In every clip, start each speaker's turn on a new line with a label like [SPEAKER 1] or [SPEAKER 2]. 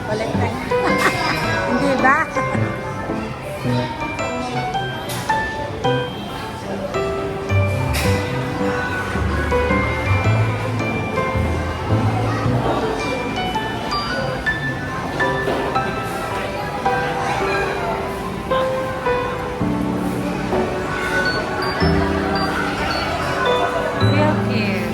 [SPEAKER 1] Balik na. Hindi ba? Real cute.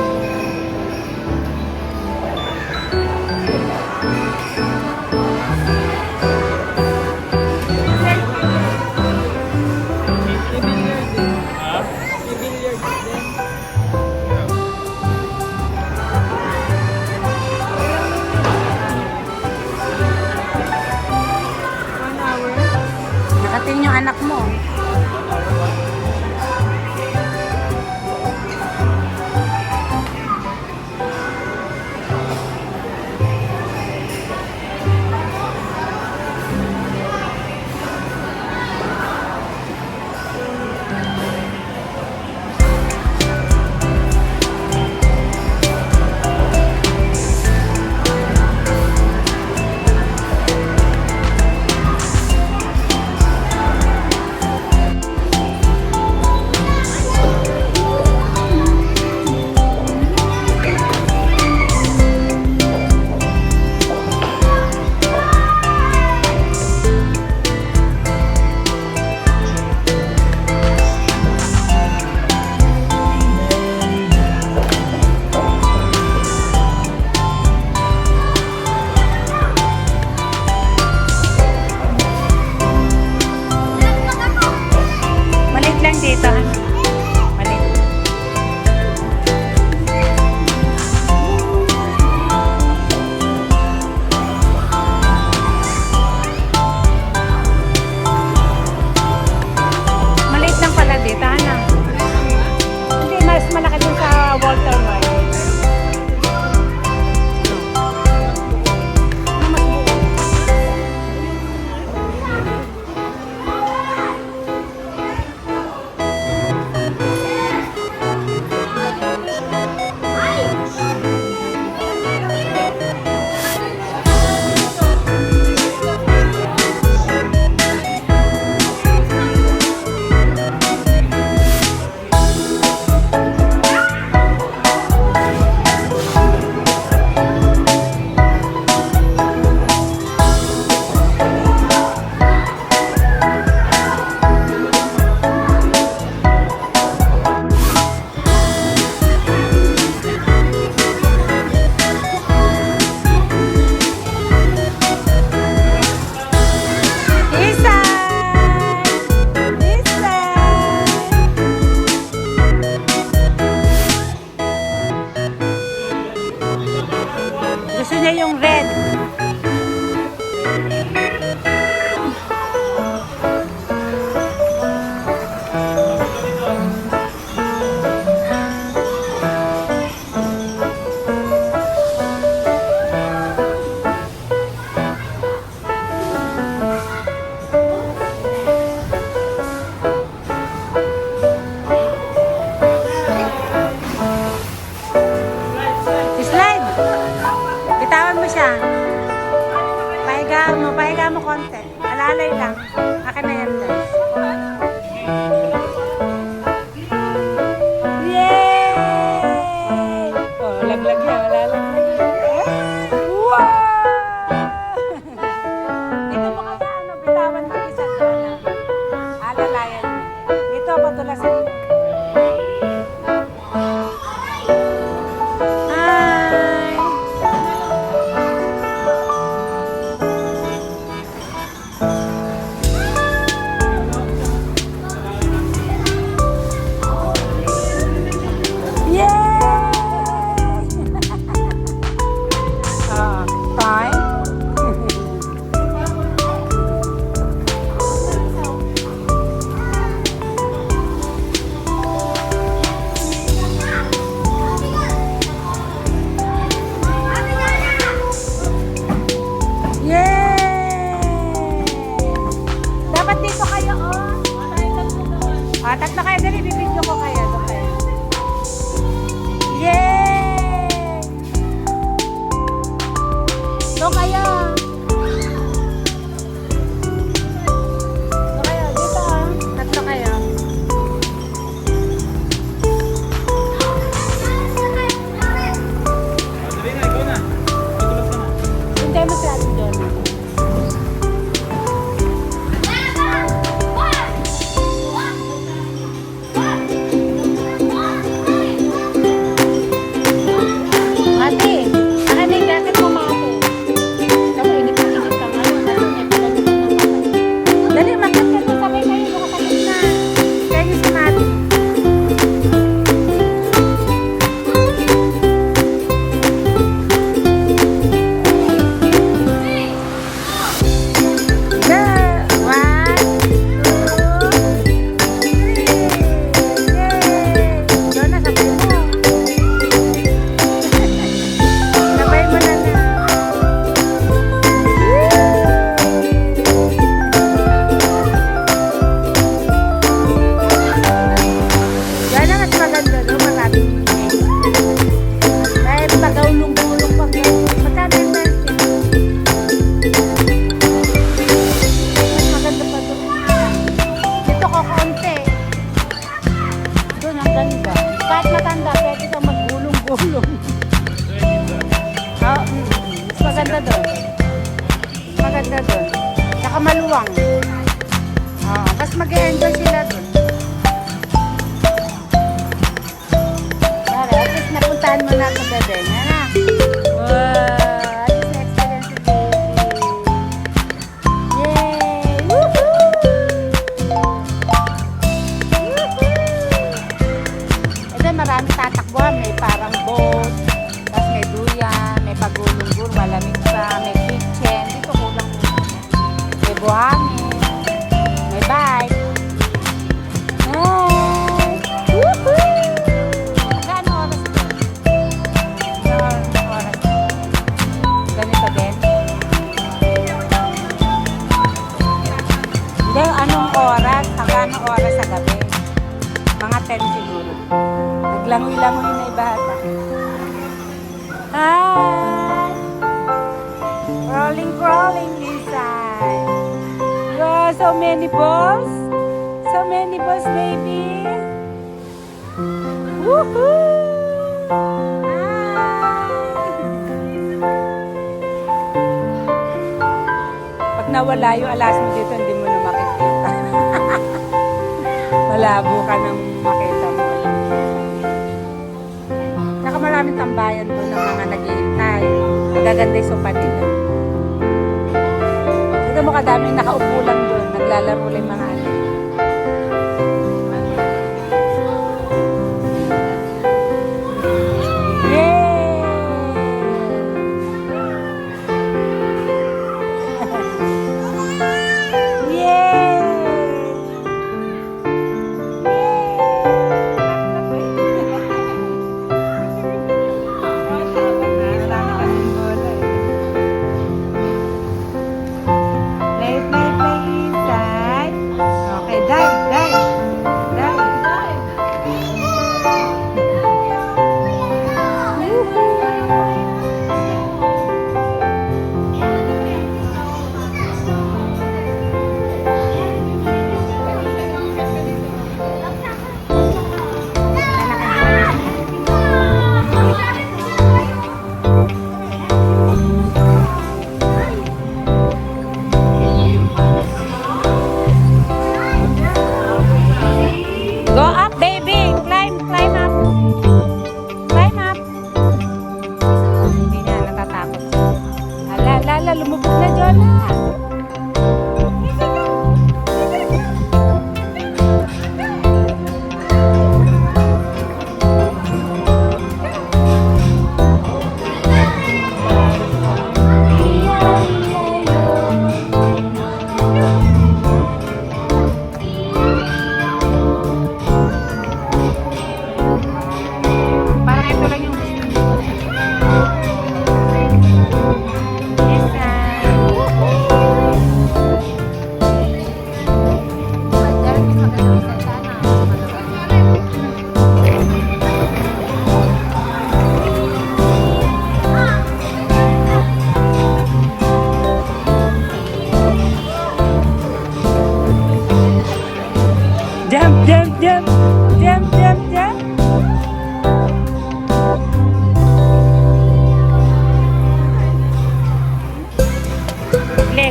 [SPEAKER 1] Nakating yung anak mo. Malit lang dito. Malit. Malit lang pala dito, ano? Hindi, mas malaki dun sa Walter White. Mas buo. Gusto niya yung red. Slide. Bitawan mo siya. Pahiga mo konti. Alalay lang. Akin na yan, guys. Yay! Oh, laglag yan. Lalaglag yan. Wow! Dito mo kasi bitawan mo isa doon. Alalayan mo. Dito, patulasin mo. mo si Ate Jonah. Ate, akin na yung jacket mo, Ate. Ako, init ka ngayon. Dali, makat ka doon. Sabay kayo, doon ka sa gitna. Kaya niyo si Mati. Kahit matanda, pwede kang maggulong-gulong. Oh, mas maganda doon. Maganda doon. Saka maluwang. Oh, mas mag-e-enjoy sila doon. Para, at least napuntahan mo na ako bebe. Yan na. Wow, at least na-experience si baby. Yay! Woohoo! Marami tatakbuhan, may parang boat, tapos may duyan, may pagulong-gulong, malamig pa, may kitchen, dito kulang may buhangin, may bike. Nice! Woohoo! Gaano oras ito? Gaano oras ito? Ganito din? Hindi, anong oras? Hanggang oras sa gabi? Mga 10 siguro. Naglangoy-langoy na ibata. Hi! Crawling inside. Wow, so many balls. So many balls, baby. Woohoo! Hi! Pag nawala yung alas mo dito, hindi mo na makikita. Malabo ka nang makita mo. Saka maraming tambayan doon ng mga naghihintay. Magaganda yung sopa nila. Sige mo kadaming nakaupo lang doon. Naglalaro lang yung mga anak. Lumubog na, Jonah. Parang ito lang yung gusto niya. Yes,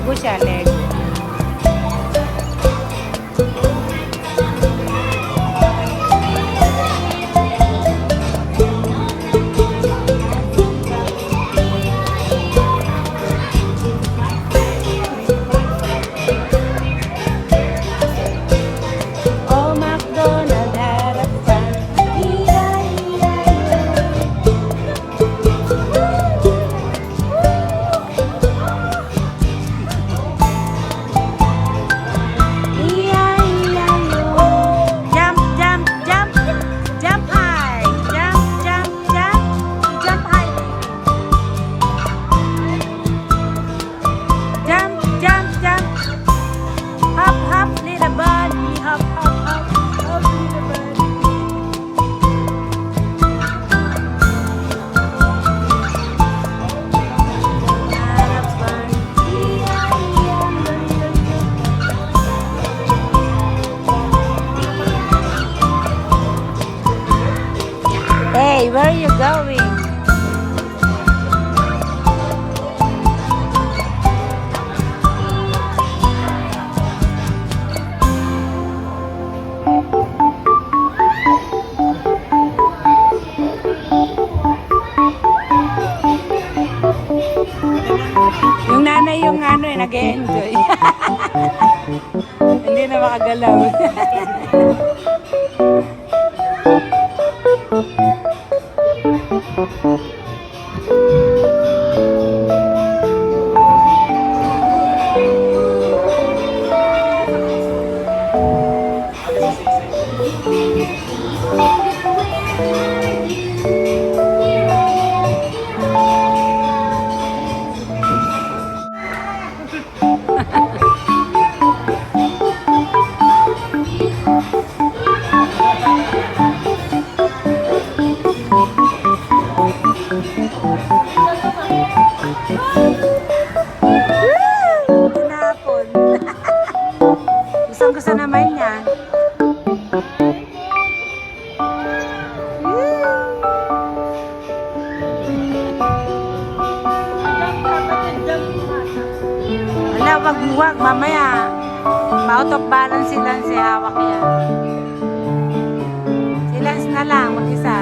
[SPEAKER 1] Lego siya, Lego. Oh, McDonald had a fun. Jump, jump, jump, jump high, jump, jump, jump, jump high, jump, jump, jump, hop, hop, little bunny, hop, hop, hop, hop, little bunny. Had a fun. Hey, where are you going? Yung nanay yung nag-enjoy. Hindi na makagalaw. Tinapon. Gustong-gusto naman niya. Wala, wag mamaya. Ma-out of balance si Lance, hawak yan. Si Lance na lang, mag-isa.